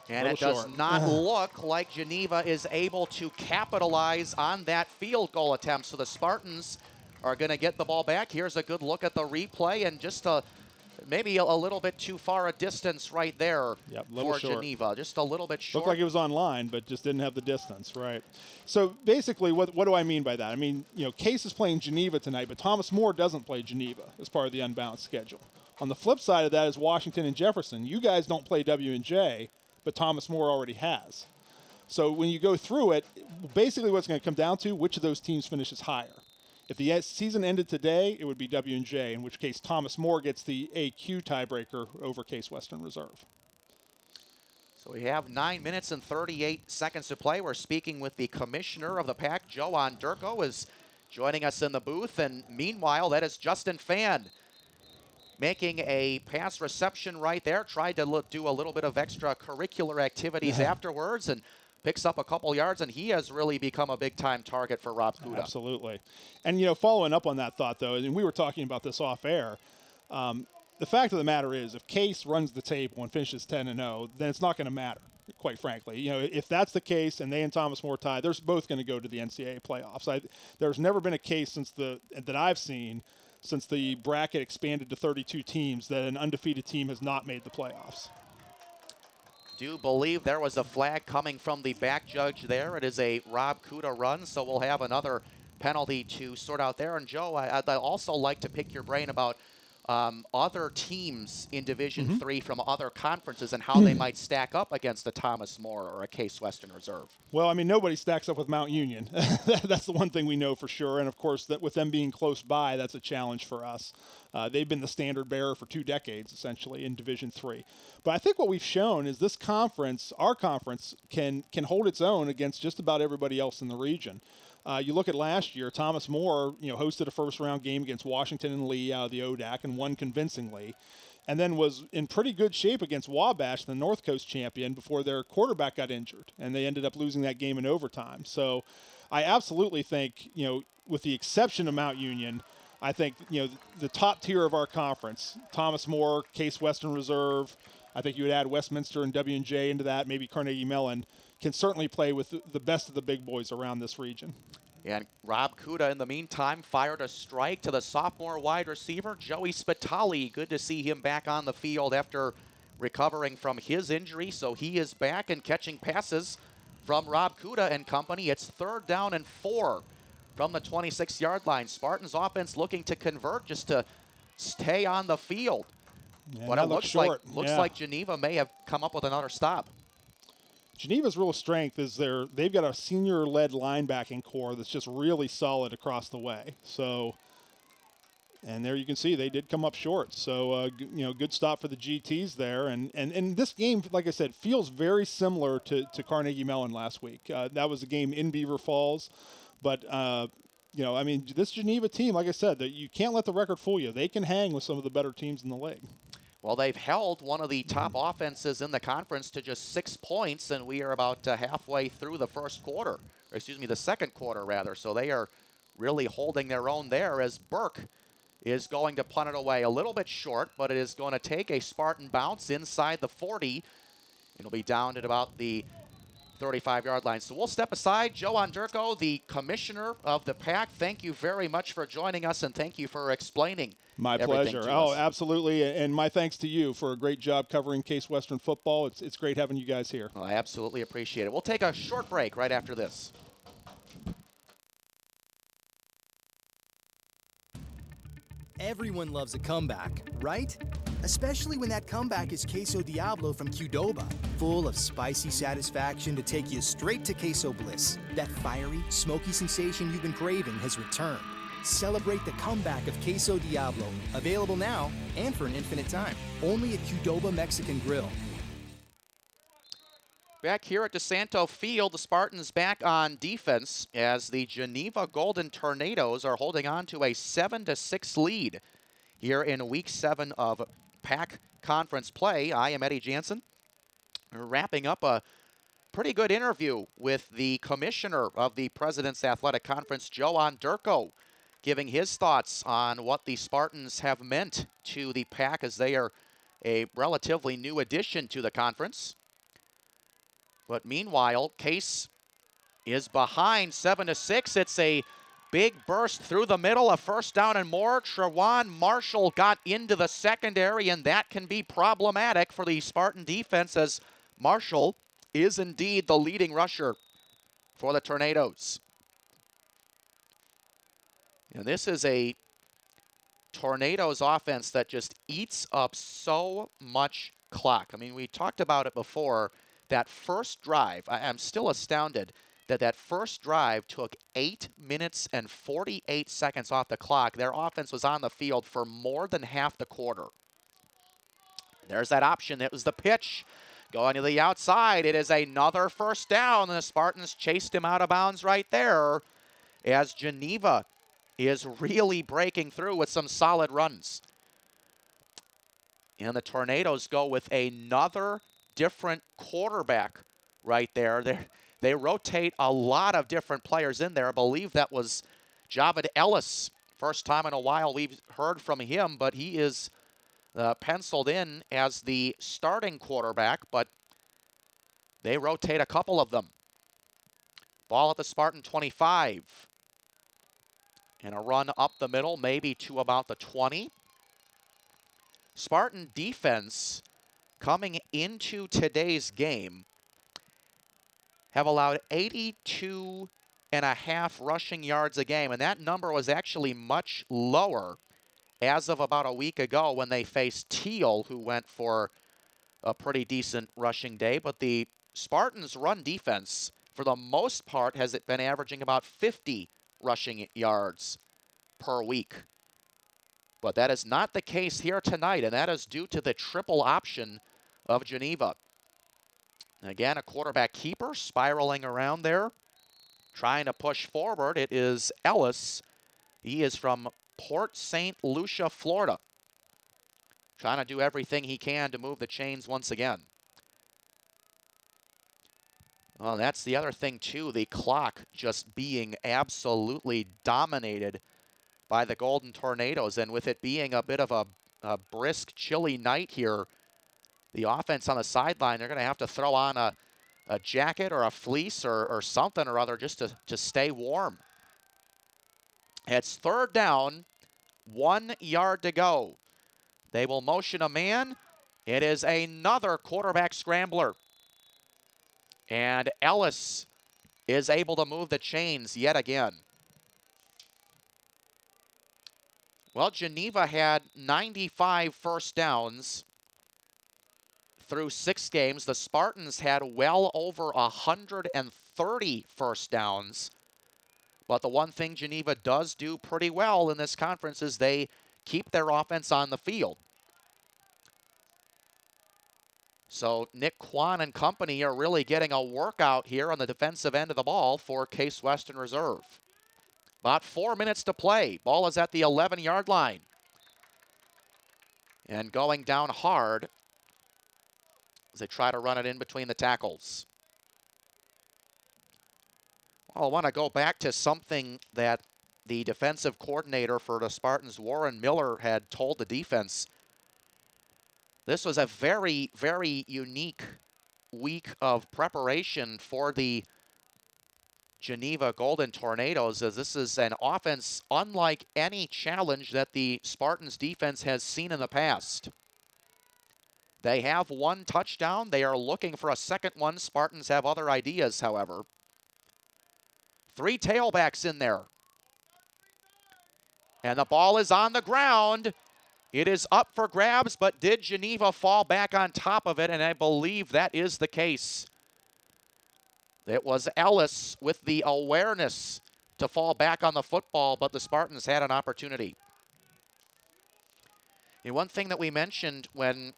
And it does not look like Geneva is able to capitalize on that field goal attempt. So the Spartans are going to get the ball back. Here's a good look at the replay, and just maybe a little bit too far a distance right there for Geneva. Just a little bit short. Looked like it was online, but just didn't have the distance, right? So basically, what do I mean by that? I mean, Case is playing Geneva tonight, but Thomas More doesn't play Geneva as part of the unbalanced schedule. On the flip side of that is Washington and Jefferson. You guys don't play W&J, but Thomas More already has. So when you go through it, basically what's going to come down to which of those teams finishes higher. If the season ended today, it would be W&J, in which case Thomas More gets the AQ tiebreaker over Case Western Reserve. So we have 9 minutes and 38 seconds to play. We're speaking with the commissioner of the PAC, Joe Ondurko, is joining us in the booth. And meanwhile, that is Justin Fan making a pass reception right there. Tried to do a little bit of extracurricular activities afterwards, and picks up a couple yards, and he has really become a big-time target for Rob Kuda. Absolutely. And, you know, following up on that thought, though, and we were talking about this off air, the fact of the matter is if Case runs the table and finishes 10-0, then it's not going to matter, quite frankly. You know, if that's the case and they and Thomas More tie, they're both going to go to the NCAA playoffs. There's never been a case that I've seen since the bracket expanded to 32 teams that an undefeated team has not made the playoffs. Do believe there was a flag coming from the back judge there. It is a Rob Kuda run, so we'll have another penalty to sort out there. And Joe, I'd also like to pick your brain about other teams in Division III from other conferences and how they might stack up against a Thomas More or a Case Western Reserve. Well, I mean, nobody stacks up with Mount Union. That's the one thing we know for sure. And, of course, that with them being close by, that's a challenge for us. They've been the standard bearer for 2 decades, essentially, in Division III. But I think what we've shown is this conference, our conference, can hold its own against just about everybody else in the region. You look at last year, Thomas More, hosted a first-round game against Washington and Lee out of the ODAC and won convincingly, and then was in pretty good shape against Wabash, the North Coast champion, before their quarterback got injured, and they ended up losing that game in overtime. So I absolutely think, with the exception of Mount Union, I think, the top tier of our conference, Thomas More, Case Western Reserve, I think you would add Westminster and W&J into that, maybe Carnegie Mellon, can certainly play with the best of the big boys around this region. And Rob Kuda, in the meantime, fired a strike to the sophomore wide receiver, Joey Spitali. Good to see him back on the field after recovering from his injury. So he is back and catching passes from Rob Kuda and company. It's 3rd down and 4 from the 26-yard line. Spartans offense looking to convert just to stay on the field. Yeah, but it looks like Geneva may have come up with another stop. Geneva's real strength is they've got a senior-led linebacking core that's just really solid across the way. So, and there you can see they did come up short. So, good stop for the GTs there. And this game, like I said, feels very similar to Carnegie Mellon last week. That was a game in Beaver Falls. But, this Geneva team, like I said, you can't let the record fool you. They can hang with some of the better teams in the league. Well, they've held one of the top offenses in the conference to just 6 points, and we are about halfway through the the second quarter, rather. So they are really holding their own there as Burke is going to punt it away a little bit short, but it is going to take a Spartan bounce inside the 40. It'll be down at about the 35-yard line. So we'll step aside. Joe Onderko, the commissioner of the PAC, thank you very much for joining us, and thank you for explaining my pleasure. Oh, absolutely. And my thanks to you for a great job covering Case Western football. It's great having you guys here. Well, I absolutely appreciate it. We'll take a short break right after this. Everyone loves a comeback, right? Especially when that comeback is Queso Diablo from Qdoba, full of spicy satisfaction to take you straight to queso bliss. That fiery, smoky sensation you've been craving has returned. Celebrate the comeback of Queso Diablo, available now and for an infinite time, only at Qdoba Mexican Grill. Back here at DeSanto Field, the Spartans back on defense as the Geneva Golden Tornadoes are holding on to a 7-6 lead here in Week 7 of PAC Conference play. I am Eddy Jansen. We're wrapping up a pretty good interview with the commissioner of the President's Athletic Conference, Joe Onderko, giving his thoughts on what the Spartans have meant to the PAC as they are a relatively new addition to the conference. But meanwhile, Case is behind 7-6. It's a big burst through the middle, a 1st down and more. Trewan Marshall got into the secondary, and that can be problematic for the Spartan defense as Marshall is indeed the leading rusher for the Tornadoes. And this is a Tornadoes offense that just eats up so much clock. I mean, we talked about it before. That first drive, I'm still astounded that first drive took 8 minutes and 48 seconds off the clock. Their offense was on the field for more than half the quarter. There's that option. It was the pitch going to the outside. It is another 1st down, and the Spartans chased him out of bounds right there as Geneva is really breaking through with some solid runs. And the Tornadoes go with another different quarterback right there. They rotate a lot of different players in there. I believe that was Javid Ellis. First time in a while we've heard from him, but he is penciled in as the starting quarterback, but they rotate a couple of them. Ball at the Spartan 25. And a run up the middle, maybe to about the 20. Spartan defense coming into today's game have allowed 82.5 rushing yards a game, and that number was actually much lower as of about a week ago when they faced Teal, who went for a pretty decent rushing day. But the Spartans' run defense, for the most part, has been averaging about 50 rushing yards per week. But that is not the case here tonight, and that is due to the triple option of Geneva. Again, a quarterback keeper spiraling around there, trying to push forward. It is Ellis. He is from Port St. Lucie, Florida. Trying to do everything he can to move the chains once again. Well, that's the other thing, too. The clock just being absolutely dominated by the Golden Tornadoes. And with it being a bit of a brisk, chilly night here, the offense on the sideline, they're going to have to throw on a jacket or a fleece or something or other just to stay warm. It's third down, 1 yard to go. They will motion a man. It is another quarterback scrambler. And Ellis is able to move the chains yet again. Well, Geneva had 95 first downs through 6 games. The Spartans had well over 130 first downs. But the one thing Geneva does do pretty well in this conference is they keep their offense on the field. So Nick Kwan and company are really getting a workout here on the defensive end of the ball for Case Western Reserve. About 4 minutes to play. Ball is at the 11-yard line. And going down hard as they try to run it in between the tackles. Well, I want to go back to something that the defensive coordinator for the Spartans, Warren Miller, had told the defense. This was a very, very unique week of preparation for the Geneva Golden Tornadoes, as this is an offense unlike any challenge that the Spartans defense has seen in the past. They have 1 touchdown. They are looking for a second one. Spartans have other ideas, however. 3 tailbacks in there. And the ball is on the ground. It is up for grabs, but did Geneva fall back on top of it? And I believe that is the case. It was Ellis with the awareness to fall back on the football, but the Spartans had an opportunity. And one thing that we mentioned when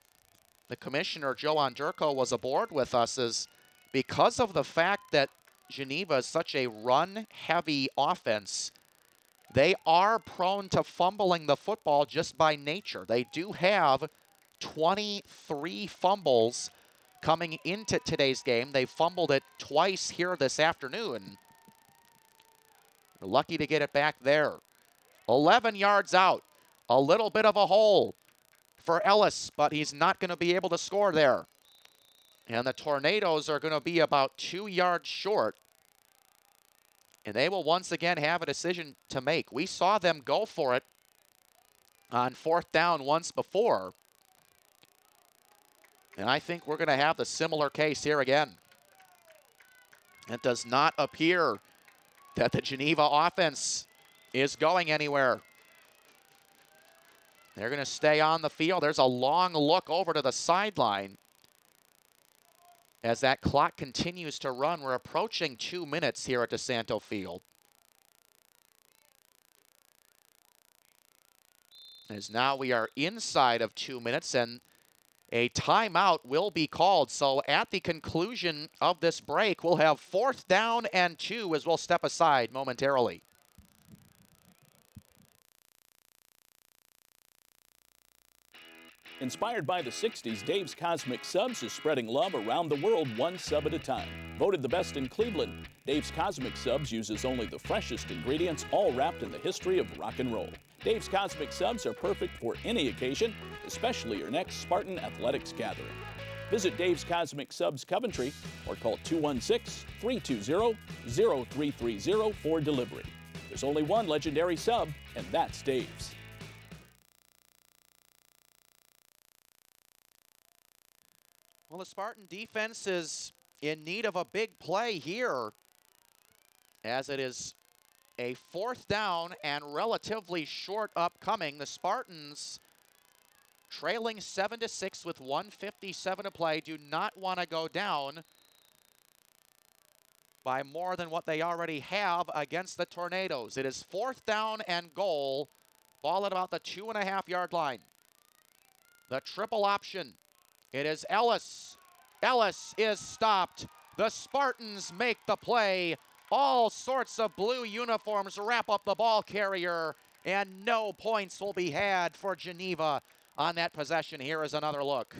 the commissioner, Joe Ondurko, was aboard with us is because of the fact that Geneva is such a run-heavy offense, they are prone to fumbling the football just by nature. They do have 23 fumbles coming into today's game. They fumbled it twice here this afternoon. They're lucky to get it back there. 11 yards out. A little bit of a hole for Ellis, but he's not going to be able to score there. And the Tornadoes are going to be about 2 yards short. And they will once again have a decision to make. We saw them go for it on 4th down once before. And I think we're going to have the similar case here again. It does not appear that the Geneva offense is going anywhere. They're going to stay on the field. There's a long look over to the sideline. As that clock continues to run, we're approaching 2 minutes here at DeSanto Field. As now we are inside of 2 minutes, and a timeout will be called. So at the conclusion of this break, we'll have 4th down and 2 as we'll step aside momentarily. Inspired by the 60s, Dave's Cosmic Subs is spreading love around the world one sub at a time. Voted the best in Cleveland, Dave's Cosmic Subs uses only the freshest ingredients, all wrapped in the history of rock and roll. Dave's Cosmic Subs are perfect for any occasion, especially your next Spartan athletics gathering. Visit Dave's Cosmic Subs Coventry or call 216-320-0330 for delivery. There's only one legendary sub, and that's Dave's. Well, the Spartan defense is in need of a big play here, as it is a 4th down and relatively short upcoming. The Spartans, trailing 7-6 with 1:57 to play, do not want to go down by more than what they already have against the Tornadoes. It is 4th down and goal, ball at about the 2.5-yard line. The triple option. It is Ellis. Ellis is stopped. The Spartans make the play. All sorts of blue uniforms wrap up the ball carrier, and no points will be had for Geneva on that possession. Here is another look.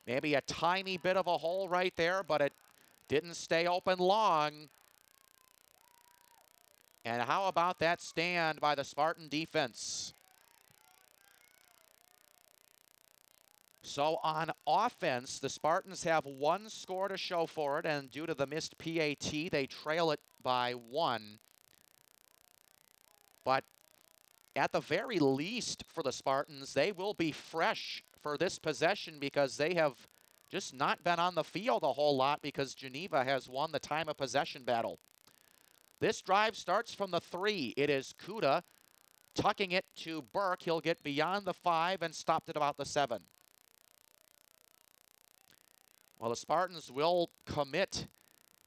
Maybe a tiny bit of a hole right there, but it didn't stay open long. And how about that stand by the Spartan defense? So on offense, the Spartans have 1 score to show for it, and due to the missed PAT, they trail it by 1. But at the very least for the Spartans, they will be fresh for this possession because they have just not been on the field a whole lot because Geneva has won the time of possession battle. This drive starts from the 3. It is Kuda tucking it to Burke. He'll get beyond the 5 and stopped at about the 7. Well, the Spartans will commit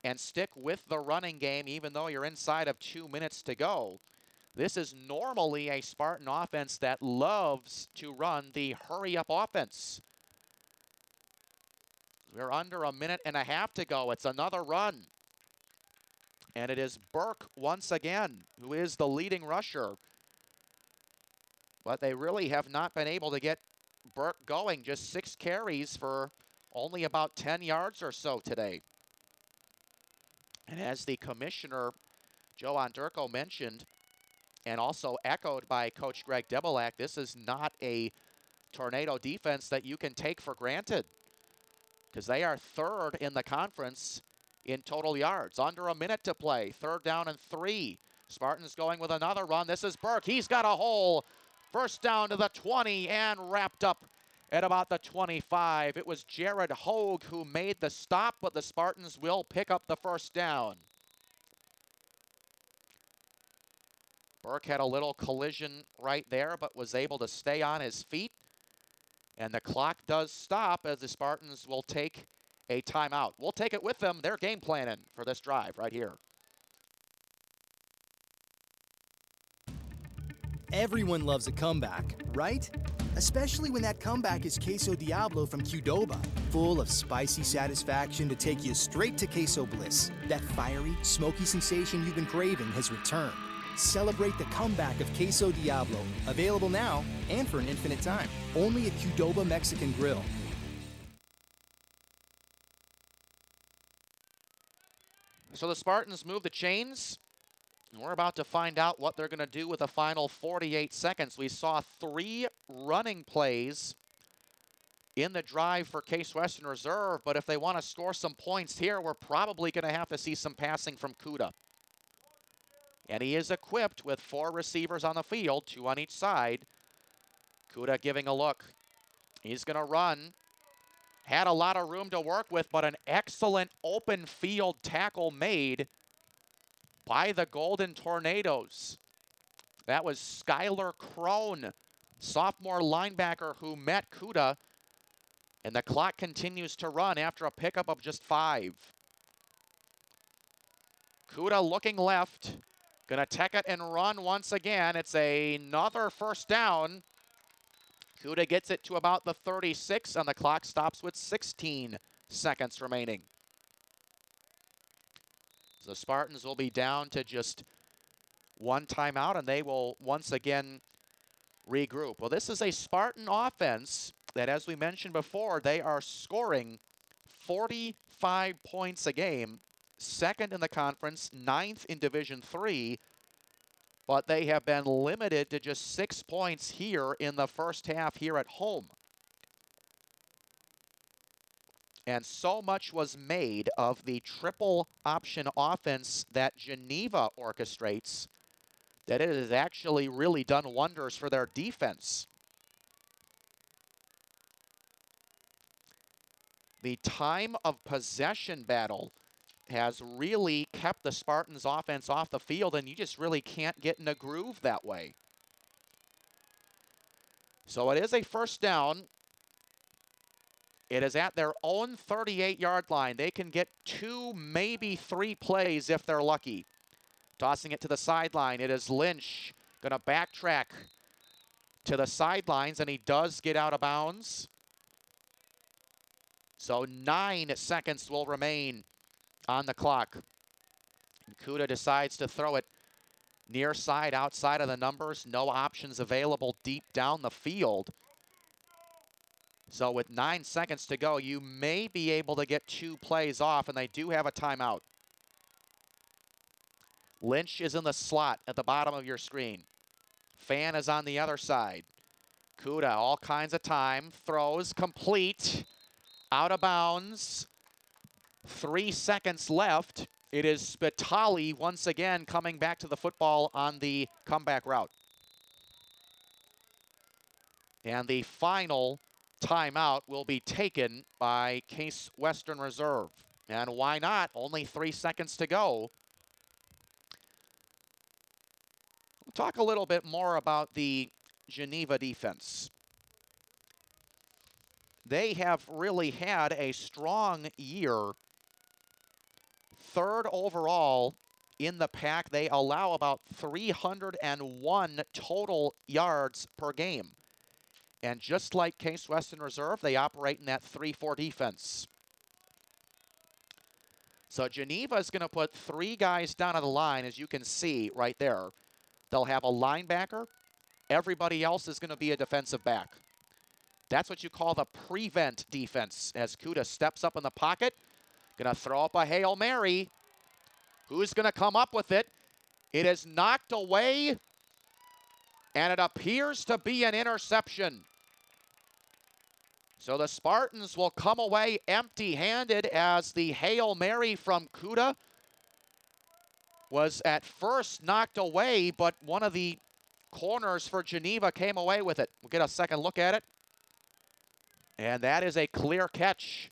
and stick with the running game even though you're inside of 2 minutes to go. This is normally a Spartan offense that loves to run the hurry-up offense. We're under 1.5 minutes to go. It's another run. And it is Burke once again, who is the leading rusher. But they really have not been able to get Burke going. Just 6 carries for only about 10 yards or so today. And as the commissioner, Joe Onderko, mentioned, and also echoed by Coach Greg Debelak, this is not a Tornado defense that you can take for granted because they are 3rd in the conference in total yards. Under 1 minute to play. 3rd down and 3. Spartans going with another run. This is Burke. He's got a hole. 1st down to the 20 and wrapped up at about the 25. It was Jared Hogue who made the stop, but the Spartans will pick up the 1st down. Burke had a little collision right there, but was able to stay on his feet. And the clock does stop as the Spartans will take a timeout. We'll take it with them. They're game planning for this drive right here. Everyone loves a comeback, right? Especially when that comeback is Queso Diablo from Qdoba, full of spicy satisfaction to take you straight to queso bliss. That fiery, smoky sensation you've been craving has returned. Celebrate the comeback of Queso Diablo, available now and for an infinite time, only at Qdoba Mexican Grill. So the Spartans move the chains. We're about to find out what they're going to do with the final 48 seconds. We saw 3 running plays in the drive for Case Western Reserve, but if they want to score some points here, we're probably going to have to see some passing from Kuda. And he is equipped with 4 receivers on the field, 2 on each side. Kuda giving a look. He's going to run. Had a lot of room to work with, but an excellent open field tackle made by the Golden Tornadoes. That was Skylar Crone, sophomore linebacker who met Kuda. And the clock continues to run after a pickup of just 5. Kuda looking left. Gonna take it and run once again. It's another 1st down. Kuda gets it to about the 36, and the clock stops with 16 seconds remaining. So the Spartans will be down to just 1 timeout, and they will once again regroup. Well, this is a Spartan offense that, as we mentioned before, they are scoring 45 points a game, second in the conference, ninth in Division III, but they have been limited to just 6 points here in the first half here at home. And so much was made of the triple option offense that Geneva orchestrates that it has actually really done wonders for their defense. The time of possession battle has really kept the Spartans' offense off the field, and you just really can't get in a groove that way. So it is a first down. It is at their own 38-yard line. They can get 2, maybe 3 plays if they're lucky. Tossing it to the sideline. It is Lynch going to backtrack to the sidelines, and he does get out of bounds. So 9 seconds will remain on the clock. And Kuda decides to throw it near side, outside of the numbers. No options available deep down the field. So with 9 seconds to go, you may be able to get 2 plays off, and they do have a timeout. Lynch is in the slot at the bottom of your screen. Fan is on the other side. Kuda, all kinds of time, throws, complete, out of bounds. 3 seconds left. It is Spitali once again coming back to the football on the comeback route. And the final timeout will be taken by Case Western Reserve. And why not? Only 3 seconds to go. We'll talk a little bit more about the Geneva defense. They have really had a strong year. 3rd overall in the pack. They allow about 301 total yards per game. And just like Case Western Reserve, they operate in that 3-4 defense. So Geneva is going to put 3 guys down on the line, as you can see right there. They'll have a linebacker. Everybody else is going to be a defensive back. That's what you call the prevent defense, as Kuda steps up in the pocket. Going to throw up a Hail Mary. Who's going to come up with it? It is knocked away, and it appears to be an interception. So the Spartans will come away empty-handed, as the Hail Mary from Kuda was at first knocked away, but one of the corners for Geneva came away with it. We'll get a second look at it. And that is a clear catch